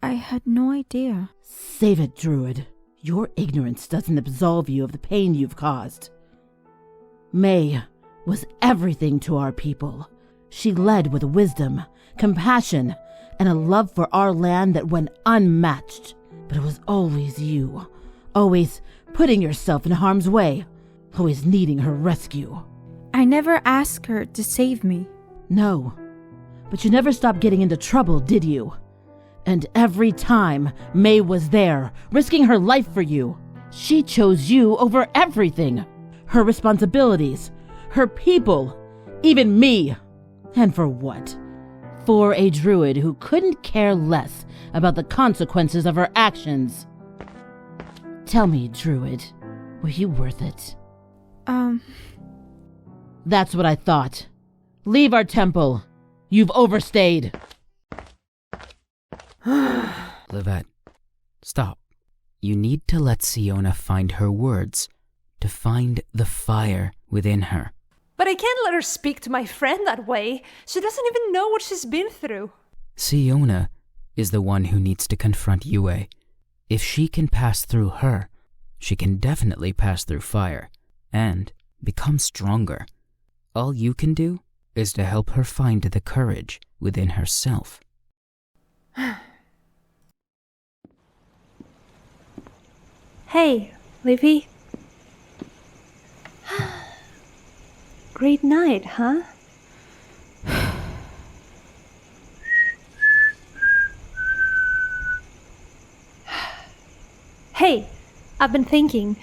I had no idea. Save it, Druid. Your ignorance doesn't absolve you of the pain you've caused. May was everything to our people. She led with wisdom, compassion, and a love for our land that went unmatched. But it was always you, always putting yourself in harm's way, always needing her rescue. I never asked her to save me. No, but you never stopped getting into trouble, did you? And every time, May was there, risking her life for you. She chose you over everything. Her responsibilities, her people, even me. And for what? For a druid who couldn't care less about the consequences of her actions. Tell me, druid, were you worth it? That's what I thought. Leave our temple. You've overstayed. Livette, stop. You need to let Sionnach find her words, to find the fire within her. But I can't let her speak to my friend that way. She doesn't even know what she's been through. Sionnach is the one who needs to confront Yue. If she can pass through her, she can definitely pass through fire, and become stronger. All you can do is to help her find the courage within herself. Hey, Livy. Great night, huh? Hey, I've been thinking,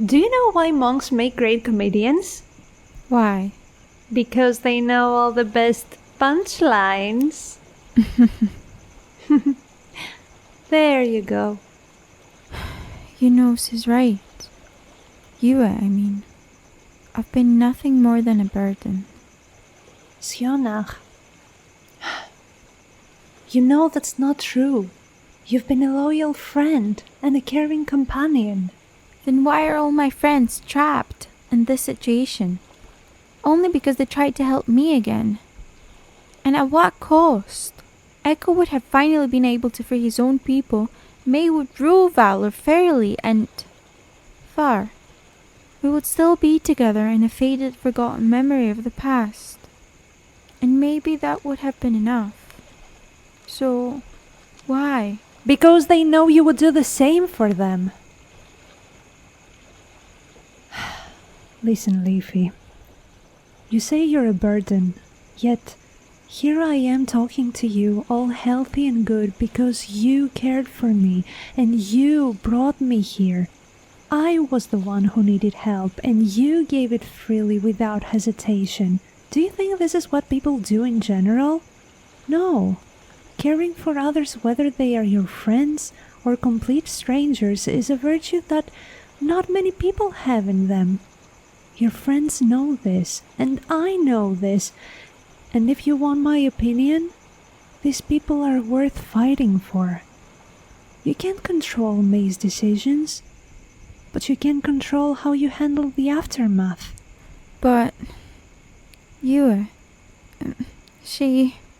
do you know why monks make great comedians? Why? Because they know all the best punchlines. There you go. You know, she's right. Yue, I mean. I've been nothing more than a burden. Sionnach, you know that's not true. You've been a loyal friend and a caring companion. Then why are all my friends trapped in this situation? Only because they tried to help me again. And at what cost? Echo would have finally been able to free his own people. May would rule Valor fairly and far. We would still be together in a faded, forgotten memory of the past. And maybe that would have been enough. So, why? Because they know you would do the same for them. Listen, Leafy. You say you're a burden, yet here I am talking to you all healthy and good because you cared for me and you brought me here. I was the one who needed help and you gave it freely without hesitation. Do you think this is what people do in general? No. Caring for others, whether they are your friends or complete strangers, is a virtue that not many people have in them. Your friends know this, and I know this. And if you want my opinion, these people are worth fighting for. You can't control May's decisions, but you can control how you handle the aftermath. But Yue,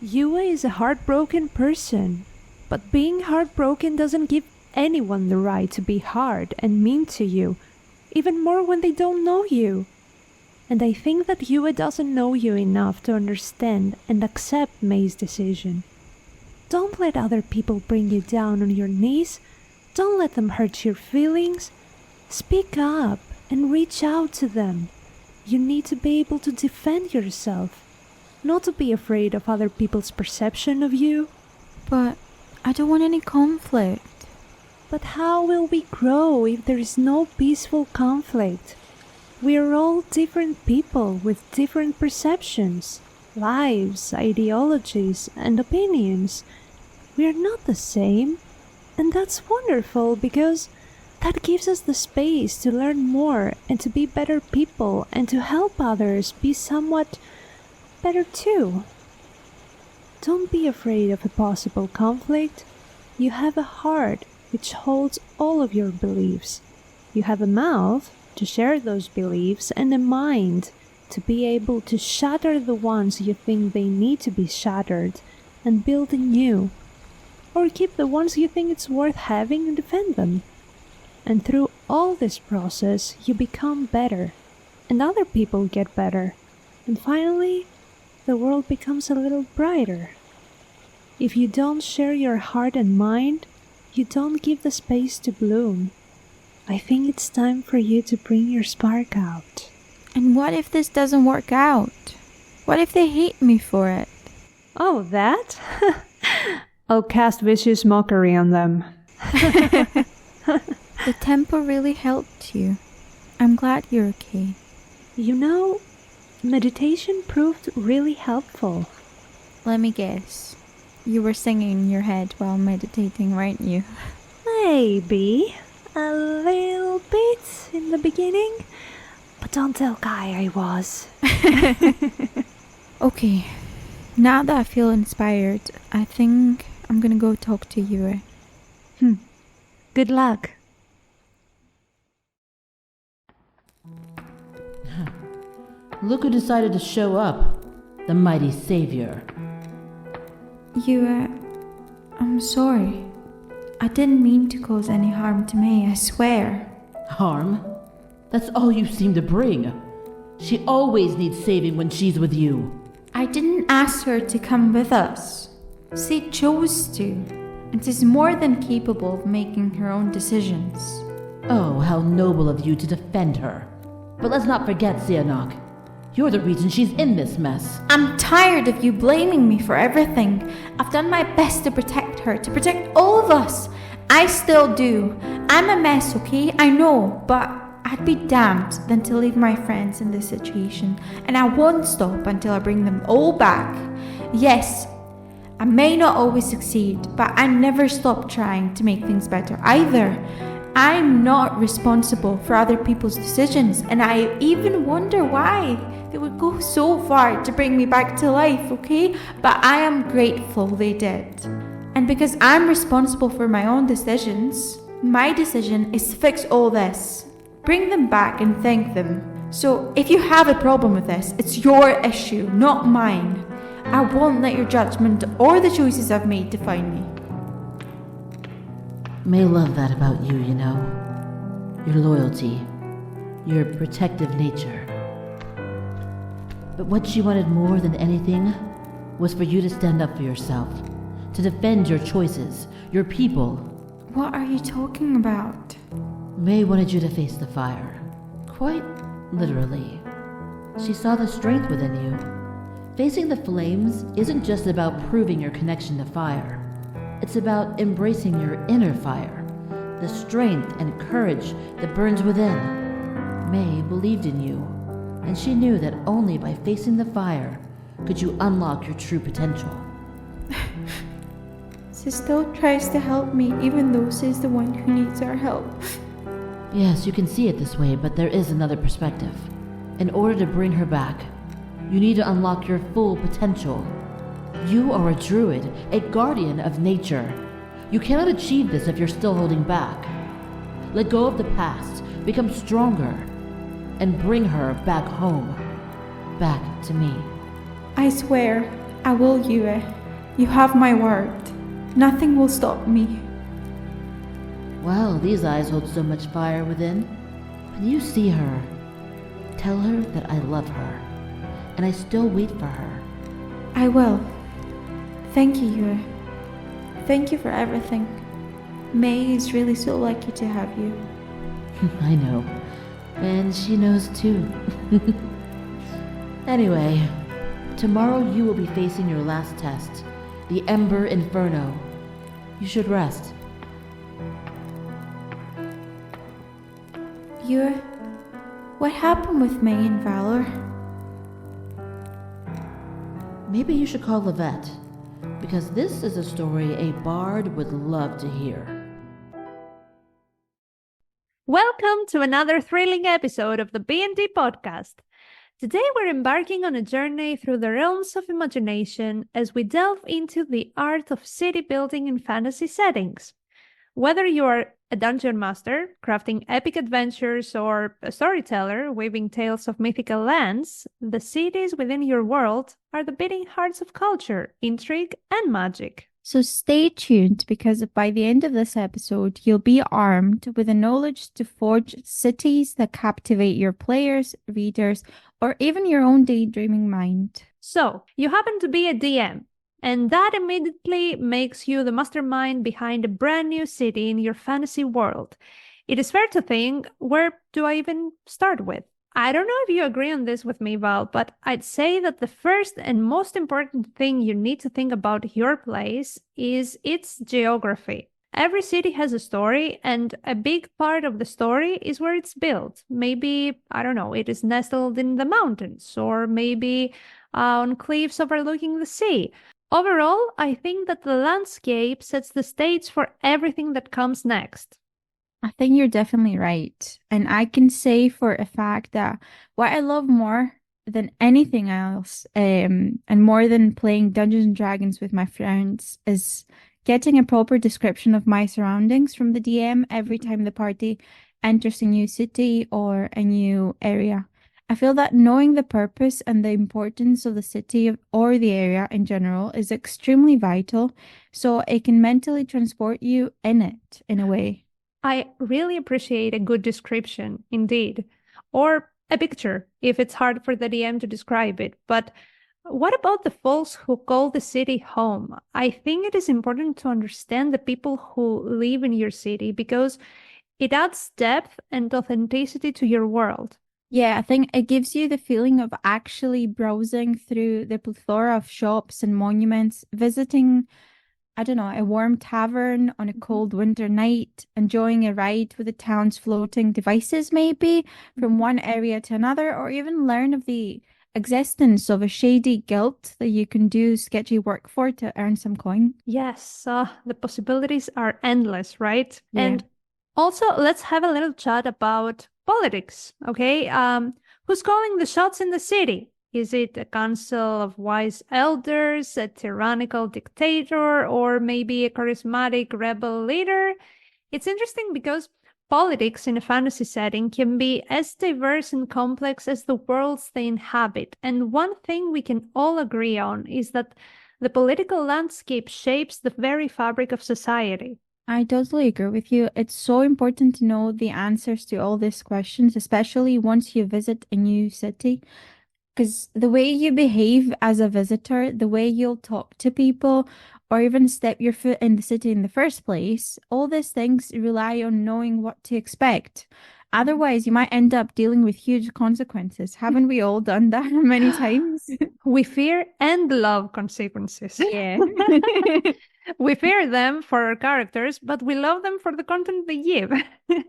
Yue is a heartbroken person, but being heartbroken doesn't give anyone the right to be hard and mean to you, even more when they don't know you. And I think that Yue doesn't know you enough to understand and accept May's decision. Don't let other people bring you down on your knees. Don't let them hurt your feelings. Speak up and reach out to them. You need to be able to defend yourself, not to be afraid of other people's perception of you. But I don't want any conflict. But how will we grow if there is no peaceful conflict? We are all different people with different perceptions, lives, ideologies, and opinions. We are not the same, and that's wonderful because that gives us the space to learn more and to be better people and to help others be somewhat better too. Don't be afraid of a possible conflict. You have a heart which holds all of your beliefs. You have a mouth to share those beliefs and a mind to be able to shatter the ones you think they need to be shattered and build anew. or keep the ones you think it's worth having and defend them. And through all this process, you become better, and other people get better, and finally, the world becomes a little brighter. If you don't share your heart and mind, you don't give the space to bloom. I think it's time for you to bring your spark out. And what if this doesn't work out? What if they hate me for it? Oh, that? I'll cast vicious mockery on them. The temple really helped you. I'm glad you're okay. You know, meditation proved really helpful. Let me guess. You were singing in your head while meditating, weren't you? Maybe a little bit in the beginning, but don't tell Kai I was. Okay, now that I feel inspired, I think I'm gonna go talk to Yue. Good luck. Look who decided to show up. The mighty savior. Yue, I'm sorry. I didn't mean to cause any harm to May, I swear. Harm? That's all you seem to bring. She always needs saving when she's with you. I didn't ask her to come with us. She chose to, and is more than capable of making her own decisions. Oh, how noble of you to defend her. But let's not forget, Sionnach. You're the reason she's in this mess. I'm tired of you blaming me for everything. I've done my best to protect her, to protect all of us. I still do. I'm a mess, okay? I know, but I'd be damned than to leave my friends in this situation. And I won't stop until I bring them all back. Yes, I may not always succeed, but I never stop trying to make things better either. I'm not responsible for other people's decisions, and I even wonder why they would go so far to bring me back to life, okay? But I am grateful they did. And because I'm responsible for my own decisions, my decision is to fix all this. Bring them back and thank them. So if you have a problem with this, it's your issue, not mine. I won't let your judgment or the choices I've made define me. May love that about you, you know. Your loyalty, your protective nature. But what she wanted more than anything was for you to stand up for yourself, to defend your choices, your people. What are you talking about? May wanted you to face the fire, quite literally. She saw the strength within you. Facing the flames isn't just about proving your connection to fire. It's about embracing your inner fire, the strength and courage that burns within. May believed in you, and she knew that only by facing the fire could you unlock your true potential. She still tries to help me even though she's the one who needs our help. Yes, you can see it this way, but there is another perspective. In order to bring her back, you need to unlock your full potential. You are a druid, a guardian of nature. You cannot achieve this if you're still holding back. Let go of the past, become stronger, and bring her back home. Back to me. I swear, I will, Yue. You have my word. Nothing will stop me. Well, these eyes hold so much fire within. When you see her, tell her that I love her, and I still wait for her. I will. Thank you, Yue. Thank you for everything. May is really so lucky to have you. I know. And she knows too. Anyway, tomorrow you will be facing your last test, the Ember Inferno. You should rest. Yue, what happened with May and Valor? Maybe you should call Levette, because this is a story a bard would love to hear. Welcome to another thrilling episode of the DnD podcast. Today we're embarking on a journey through the realms of imagination as we delve into the art of city building in fantasy settings. Whether you are a dungeon master, crafting epic adventures, or a storyteller weaving tales of mythical lands, the cities within your world are the beating hearts of culture, intrigue, and magic. So stay tuned because by the end of this episode, you'll be armed with the knowledge to forge cities that captivate your players, readers, or even your own daydreaming mind. So, you happen to be a DM, and that immediately makes you the mastermind behind a brand new city in your fantasy world. It is fair to think, where do I even start with? I don't know if you agree on this with me, Val, but I'd say that the first and most important thing you need to think about your place is its geography. Every city has a story, and a big part of the story is where it's built. Maybe, I don't know, it is nestled in the mountains, or maybe on cliffs overlooking the sea. Overall, I think that the landscape sets the stage for everything that comes next. I think you're definitely right. And I can say for a fact that what I love more than anything else, and more than playing Dungeons and Dragons with my friends, is getting a proper description of my surroundings from the DM every time the party enters a new city or a new area. I feel that knowing the purpose and the importance of the city or the area in general is extremely vital, so it can mentally transport you in it in a way. I really appreciate a good description, indeed, or a picture if it's hard for the DM to describe it. But what about the folks who call the city home? I think it is important to understand the people who live in your city because it adds depth and authenticity to your world. Yeah, I think it gives you the feeling of actually browsing through the plethora of shops and monuments, visiting, I don't know, a warm tavern on a cold winter night, enjoying a ride with the town's floating devices, maybe from one area to another, or even learn of the existence of a shady guild that you can do sketchy work for to earn some coin. Yes, the possibilities are endless, right? Yeah. And also, let's have a little chat about politics, okay? Who's calling the shots in the city? Is it a council of wise elders, a tyrannical dictator, or maybe a charismatic rebel leader? It's interesting because politics in a fantasy setting can be as diverse and complex as the worlds they inhabit. And one thing we can all agree on is that the political landscape shapes the very fabric of society. I totally agree with you. It's so important to know the answers to all these questions, especially once you visit a new city. Because the way you behave as a visitor, the way you'll talk to people, or even step your foot in the city in the first place, all these things rely on knowing what to expect. Otherwise, you might end up dealing with huge consequences. Haven't we all done that many times? We fear and love consequences. Yeah. We fear them for our characters, but we love them for the content they give.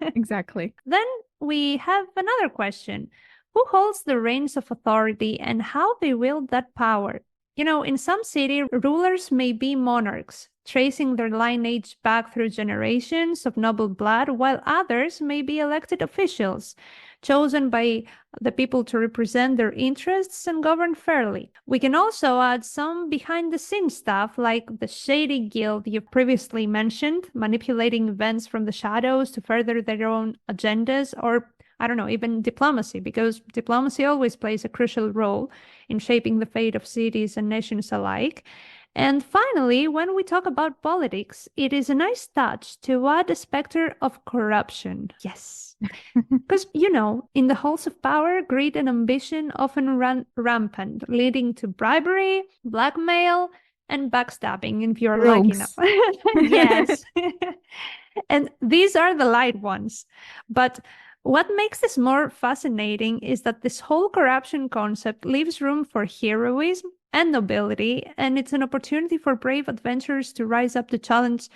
Exactly. Then we have another question. Who holds the reins of authority and how they wield that power? You know, in some cities, rulers may be monarchs, tracing their lineage back through generations of noble blood, while others may be elected officials, chosen by the people to represent their interests and govern fairly. We can also add some behind-the-scenes stuff like the shady guild you previously mentioned, manipulating events from the shadows to further their own agendas, or I don't know, even diplomacy, because diplomacy always plays a crucial role in shaping the fate of cities and nations alike. And finally, when we talk about politics, it is a nice touch to add a specter of corruption. Yes. Because, you know, in the halls of power, greed and ambition often run rampant, leading to bribery, blackmail, and backstabbing if you're lucky enough. Yes. And these are the light ones. But what makes this more fascinating is that this whole corruption concept leaves room for heroism and nobility, and it's an opportunity for brave adventurers to rise up to challenge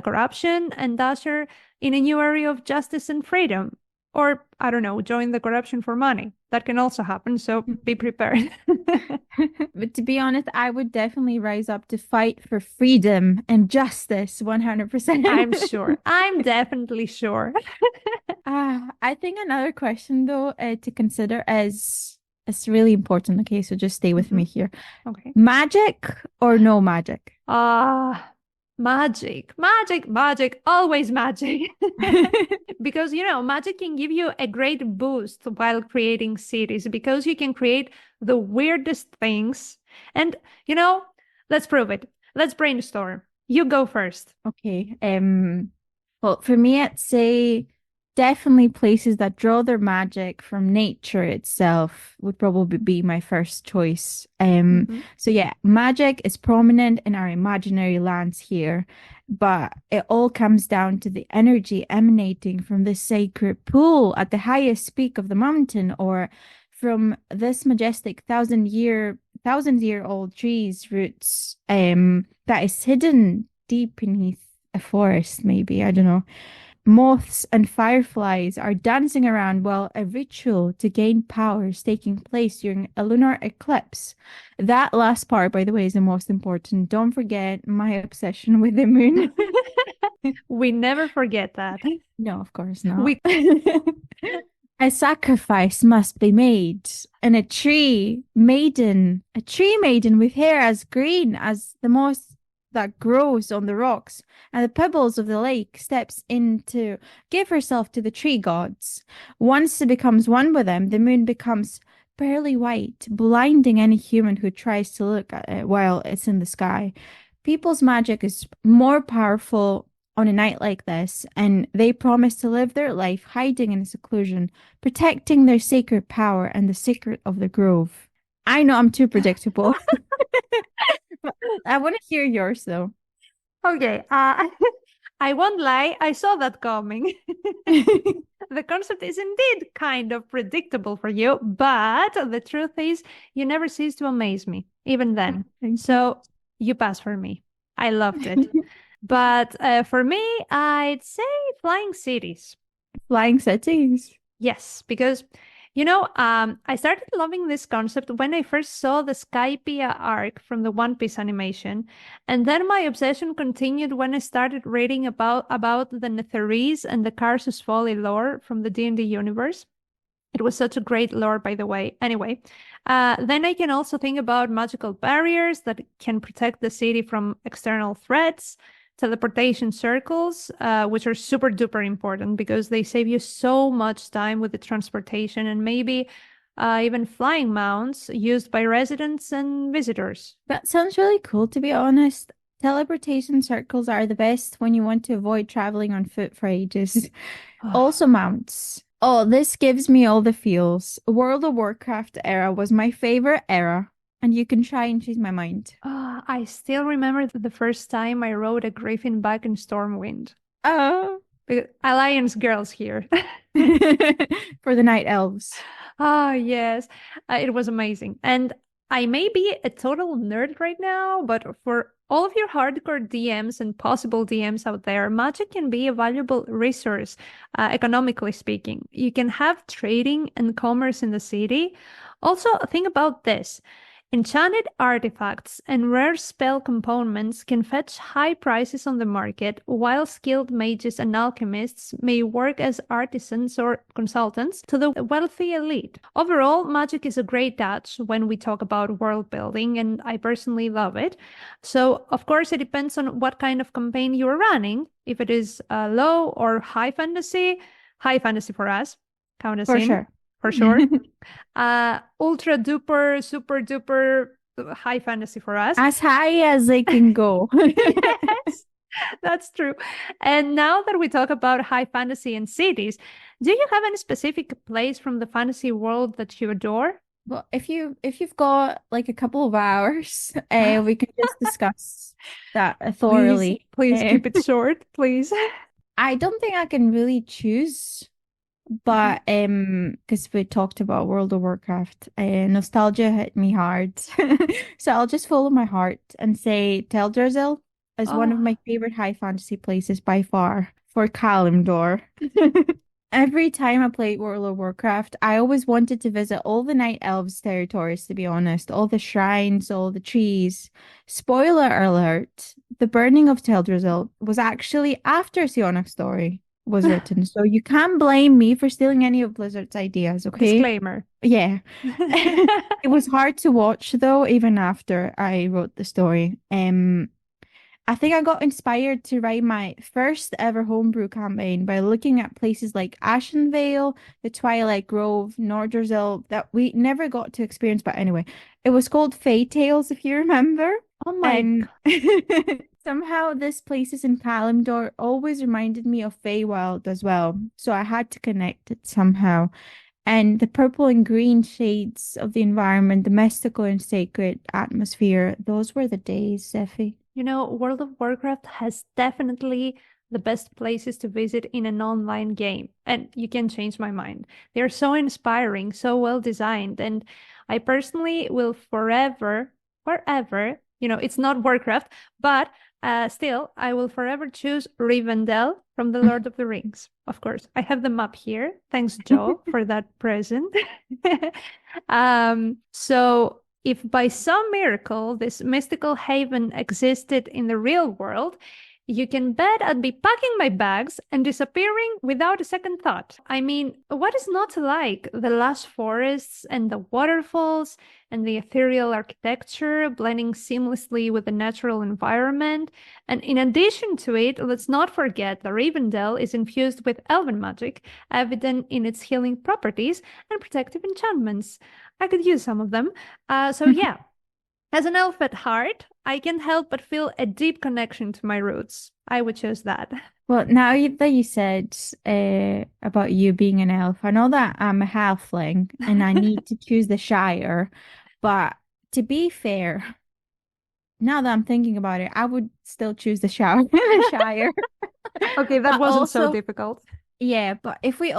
corruption and usher in a new area of justice and freedom. Or, I don't know, join the corruption for money. That can also happen, so be prepared. But to be honest, I would definitely rise up to fight for freedom and justice 100%. I'm sure. I'm definitely sure. I think another question though to consider is it's really important. Okay, so just stay with me here. Okay. Magic or no magic? Magic, always magic. Because, you know, magic can give you a great boost while creating cities because you can create the weirdest things. And, you know, let's prove it. Let's brainstorm. You go first. Okay. Well, for me, I'd say definitely places that draw their magic from nature itself would probably be my first choice. Mhm. So yeah, magic is prominent in our imaginary lands here, but it all comes down to the energy emanating from this sacred pool at the highest peak of the mountain, or from this majestic thousand-year-old tree's roots, that is hidden deep beneath a forest, maybe. I don't know. Moths and fireflies are dancing around while a ritual to gain power is taking place during a lunar eclipse. That last part, by the way, is the most important. Don't forget my obsession with the moon. We never forget that. No, of course not. We A sacrifice must be made, and a tree maiden with hair as green as the moss that grows on the rocks and the pebbles of the lake steps in to give herself to the tree gods. Once it becomes one with them, the moon becomes pearly white, blinding any human who tries to look at it while it's in the sky. People's magic is more powerful on a night like this, and they promise to live their life hiding in seclusion, protecting their sacred power and the secret of the grove. I know I'm too predictable. But I want to hear yours though. Okay, I won't lie, I saw that coming. The concept is indeed kind of predictable for you, but the truth is, you never cease to amaze me, even then. So you pass for me. I loved it. But for me, I'd say flying cities. Flying cities. Yes, because I started loving this concept when I first saw the Skypiea arc from the One Piece animation, and then my obsession continued when I started reading about the Netherese and the Karsus Folly lore from the D&D universe. It was such a great lore, by the way. Anyway, then I can also think about magical barriers that can protect the city from external threats, teleportation circles, which are super duper important because they save you so much time with the transportation, and maybe even flying mounts used by residents and visitors. That sounds really cool, to be honest. Teleportation circles are the best when you want to avoid traveling on foot for ages. Also, mounts. Oh, this gives me all the feels. World of Warcraft era was my favorite era, and you can try and change my mind. I still remember the first time I rode a griffin back in Stormwind. Oh, The Alliance girls here. for the night elves. Yes, it was amazing. And I may be a total nerd right now, but for all of your hardcore DMs and possible DMs out there, magic can be a valuable resource, economically speaking. You can have trading and commerce in the city. Also, think about this. Enchanted artifacts and rare spell components can fetch high prices on the market, while skilled mages and alchemists may work as artisans or consultants to the wealthy elite. Overall, magic is a great touch when we talk about world building, and I personally love it. So, of course, it depends on what kind of campaign you're running. If it is low or high fantasy for us, count us For in. sure. For sure. Ultra duper, super duper high fantasy for us. As high as they can go. Yes, that's true. And now that we talk about high fantasy and cities, do you have any specific place from the fantasy world that you adore? Well, if you've got like a couple of hours, we could just discuss that thoroughly. Please keep it short, please. I don't think I can really choose, but because we talked about World of Warcraft, nostalgia hit me hard. So I'll just follow my heart and say Teldrassil is one of my favorite high fantasy places by far for Kalimdor. Every time I played World of Warcraft, I always wanted to visit all the Night Elves territories, to be honest, all the shrines, all the trees. Spoiler alert, the burning of Teldrassil was actually after Sionnach's story was written, so you can't blame me for stealing any of Blizzard's ideas, okay? Disclaimer. Yeah. It was hard to watch though, even after I wrote the story. I think I got inspired to write my first ever homebrew campaign by looking at places like Ashenvale, the Twilight Grove, Nordrassil that we never got to experience. But anyway, it was called Fae Tales, if you remember. Oh my And Somehow, this places in Kalimdor always reminded me of Feywild as well, so I had to connect it somehow. And the purple and green shades of the environment, the mystical and sacred atmosphere, those were the days, Zephy. You know, World of Warcraft has definitely the best places to visit in an online game. And you can change my mind. They're so inspiring, so well designed. And I personally will forever, it's not Warcraft, but still, I will forever choose Rivendell from The Lord of the Rings. Of course, I have the map here. Thanks, Joe, for that present. So if by some miracle this mystical haven existed in the real world, you can bet I'd be packing my bags and disappearing without a second thought. I mean, what is not to like? The lush forests and the waterfalls and the ethereal architecture blending seamlessly with the natural environment. And in addition to it, let's not forget that Rivendell is infused with elven magic, evident in its healing properties and protective enchantments. I could use some of them. So yeah. As an elf at heart, I can't help but feel a deep connection to my roots. I would choose that. Well, now that you said about you being an elf, I know that I'm a halfling and I need to choose the Shire. But to be fair, now that I'm thinking about it, I would still choose the Shire. The Shire. Okay, that But wasn't so also, difficult. yeah, but if we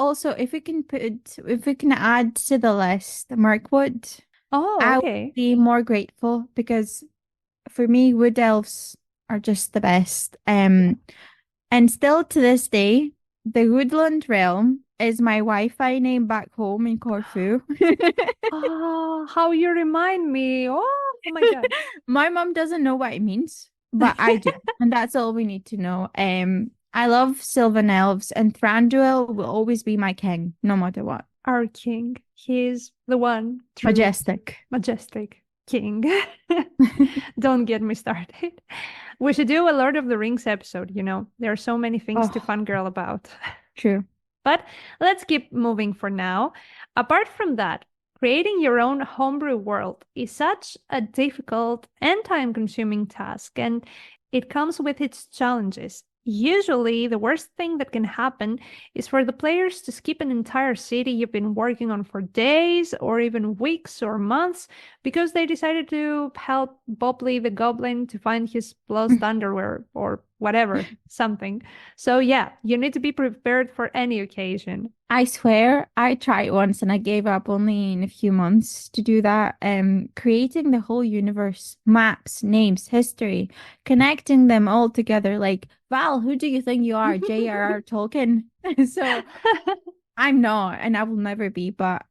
can add to the list Mirkwood, Oh, I would okay. be more grateful because for me, wood elves are just the best. And still to this day, the Woodland Realm is my Wi-Fi name back home in Corfu. Oh, how you remind me. Oh my God. My mom doesn't know what it means, but I do, and that's all we need to know. I love Sylvan elves, and Thranduil will always be my king, no matter what. Our king. He's the one true Majestic. majestic king. Don't get me started. We should do a Lord of the Rings episode, There are so many things to Oh, fangirl about. true. But let's keep moving for now. Apart from that, creating your own homebrew world is such a difficult and time-consuming task, and it comes with its challenges. Usually, the worst thing that can happen is for the players to skip an entire city you've been working on for days or even weeks or months because they decided to help Bobley the Goblin to find his lost underwear or whatever, something. So yeah, you need to be prepared for any occasion. I swear I tried once and I gave up only in a few months to do that. Creating the whole universe, maps, names, history, connecting them all together. Like, Val, who do you think you are? J.R.R. Tolkien. So I'm not, and I will never be, but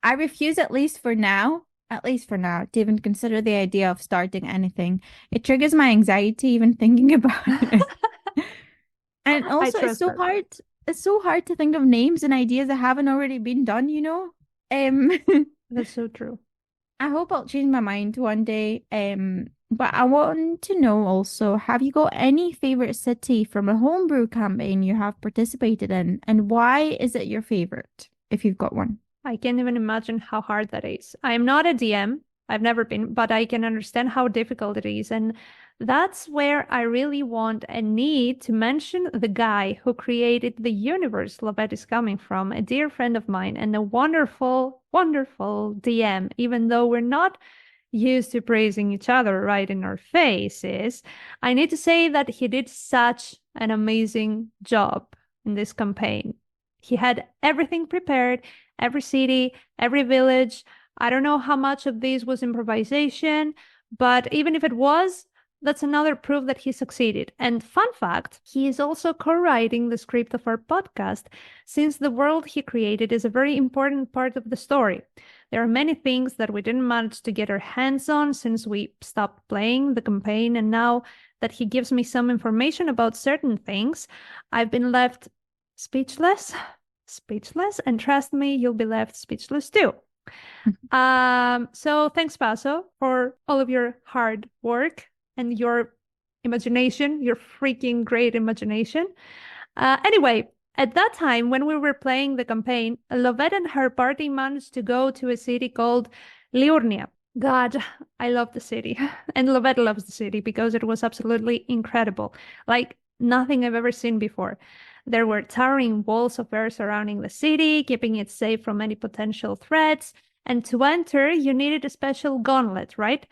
I refuse at least for now, to even consider the idea of starting anything. It triggers my anxiety even thinking about it. And I also, trust that. It's so hard to think of names and ideas that haven't already been done, you know? Um, That's so true. I hope I'll change my mind one day. But I want to know also, have you got any favorite city from a homebrew campaign you have participated in, and why is it your favorite, if you've got one? I can't even imagine how hard that is. I am not a DM. I've never been, but I can understand how difficult it is. And that's where I really want and need to mention the guy who created the universe Lovett is coming from, a dear friend of mine and a wonderful, wonderful DM, even though we're not used to praising each other right in our faces. I need to say that he did such an amazing job in this campaign. He had everything prepared, every city, every village. I don't know how much of this was improvisation, but even if it was, that's another proof that he succeeded. And fun fact, he is also co-writing the script of our podcast, since the world he created is a very important part of the story. There are many things that we didn't manage to get our hands on since we stopped playing the campaign, and now that he gives me some information about certain things, I've been left speechless, and trust me, you'll be left speechless too. So thanks, Paso, for all of your hard work and your imagination, your freaking great imagination. Anyway, at that time, when we were playing the campaign, Lovette and her party managed to go to a city called Liurnia. God, I love the city. And Lovette loves the city because it was absolutely incredible. Like nothing I've ever seen before. There were towering walls of air surrounding the city, keeping it safe from any potential threats. And to enter, you needed a special gauntlet, right?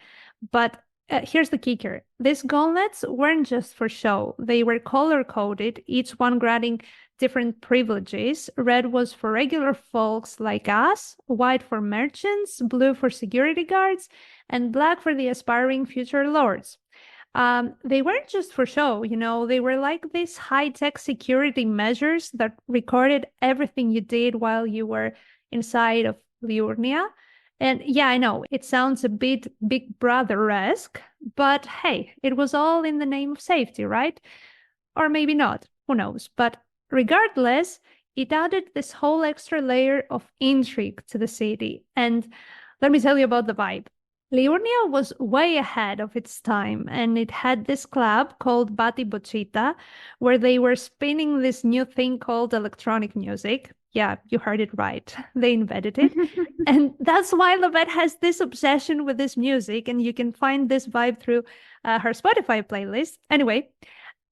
But here's the kicker. These gauntlets weren't just for show. They were color-coded, each one granting different privileges. Red was for regular folks like us, white for merchants, blue for security guards, and black for the aspiring future lords. They weren't just for show, they were like these high-tech security measures that recorded everything you did while you were inside of Liurnia. And yeah, I know it sounds a bit Big Brother-esque, but hey, it was all in the name of safety, right? Or maybe not, who knows? But regardless, it added this whole extra layer of intrigue to the city. And let me tell you about the vibe. Liurnia was way ahead of its time, and it had this club called Bati Bochita, where they were spinning this new thing called electronic music. Yeah, you heard it right. They invented it. And that's why Lovette has this obsession with this music, and you can find this vibe through her Spotify playlist. Anyway,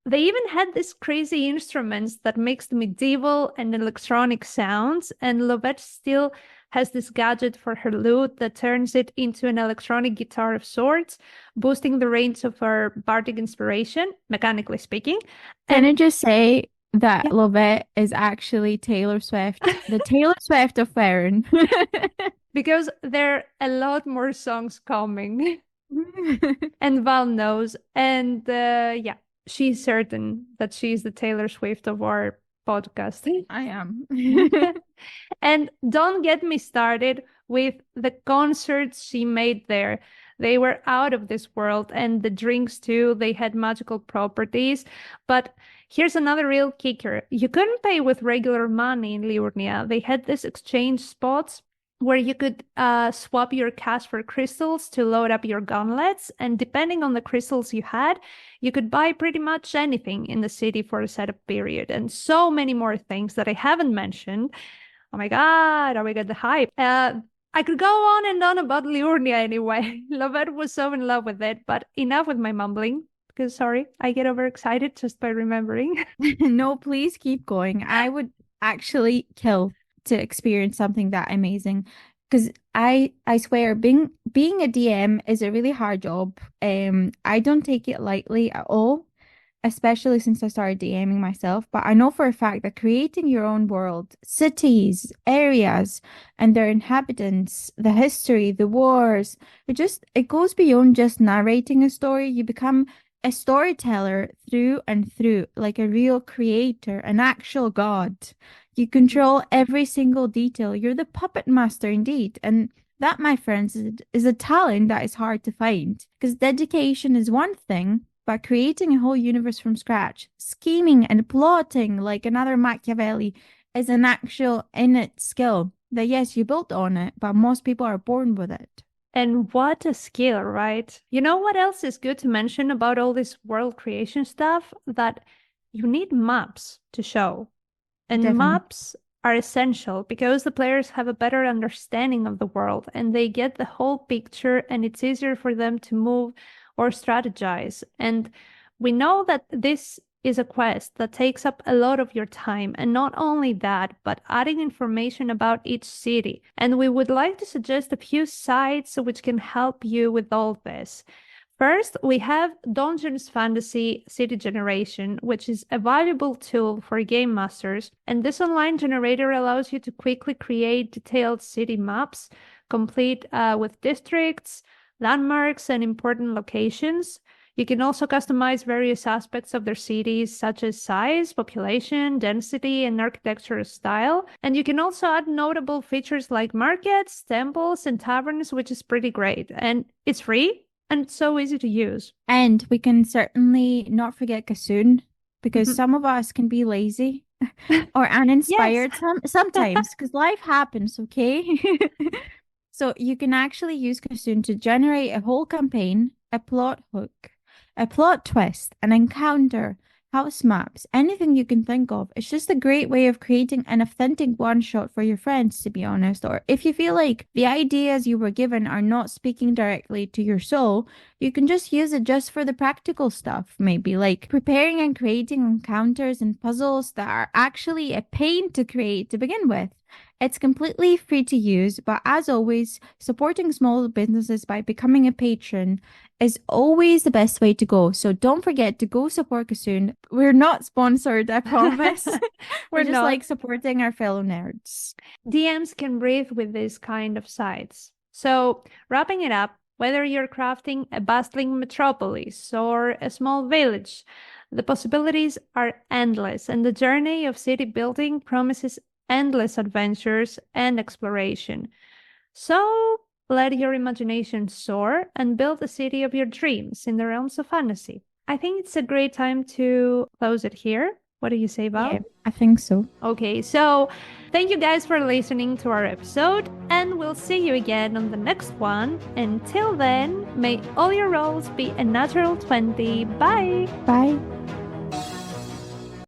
they even had these crazy instruments that mixed medieval and electronic sounds, and Lovette still has this gadget for her lute that turns it into an electronic guitar of sorts, boosting the range of her bardic inspiration, mechanically speaking. Can I just say that Yeah. Lovette is actually Taylor Swift, the Taylor Swift of Farron. Because there are a lot more songs coming, and Val knows. And yeah, she's certain that she's the Taylor Swift of our podcast. I am. And don't get me started with the concerts she made there. They were out of this world, and the drinks too, they had magical properties. But here's another real kicker. You couldn't pay with regular money in Liurnia. They had these exchange spots where you could swap your cash for crystals to load up your gauntlets. And depending on the crystals you had, you could buy pretty much anything in the city for a setup period. And so many more things that I haven't mentioned. Oh my God, the hype. I could go on and on about Liurnia anyway. Lovette was so in love with it, but enough with my mumbling. Because sorry, I get overexcited just by remembering. No, please keep going. I would actually kill to experience something that amazing. Because I swear being a DM is a really hard job. I don't take it lightly at all, especially since I started DMing myself. But I know for a fact that creating your own world, cities, areas, and their inhabitants, the history, the wars, it goes beyond just narrating a story. You become a storyteller through and through, like a real creator, an actual god. You control every single detail. You're the puppet master indeed. And that, my friends, is a talent that is hard to find. Because dedication is one thing, but creating a whole universe from scratch, scheming and plotting like another Machiavelli is an actual innate skill that, yes, you built on it, but most people are born with it. And what a skill, right? You know what else is good to mention about all this world creation stuff? That you need maps to show. And Definitely. maps are essential because the players have a better understanding of the world and they get the whole picture, and it's easier for them to move or strategize. And we know that this is a quest that takes up a lot of your time. And not only that, but adding information about each city. And we would like to suggest a few sites which can help you with all this. First, we have Dungeons Fantasy City Generation, which is a valuable tool for game masters. And this online generator allows you to quickly create detailed city maps, complete with districts, landmarks, and important locations. You can also customize various aspects of their cities, such as size, population, density, and architectural style. And you can also add notable features like markets, temples, and taverns, which is pretty great. And it's free. And it's so easy to use. And we can certainly not forget Kassoon, because some of us can be lazy or uninspired sometimes, because life happens, okay? So you can actually use Kassoon to generate a whole campaign, a plot hook, a plot twist, an encounter, house maps, anything you can think of. It's just a great way of creating an authentic one-shot for your friends, to be honest. Or if you feel like the ideas you were given are not speaking directly to your soul, you can just use it just for the practical stuff, maybe like preparing and creating encounters and puzzles that are actually a pain to create to begin with. It's completely free to use, but as always, supporting small businesses by becoming a patron is always the best way to go. So don't forget to go support Kasoon. We're not sponsored, I promise. We're just not. like supporting our fellow nerds. DMs can breathe with this kind of sites. So, wrapping it up, whether you're crafting a bustling metropolis or a small village, the possibilities are endless, and the journey of city building promises endless adventures and exploration. So, let your imagination soar and build a city of your dreams in the realms of fantasy. I think it's a great time to close it here. What do you say, Val? Yeah, I think so. Okay, so thank you guys for listening to our episode, and we'll see you again on the next one. Until then, may all your rolls be a natural 20. Bye! Bye.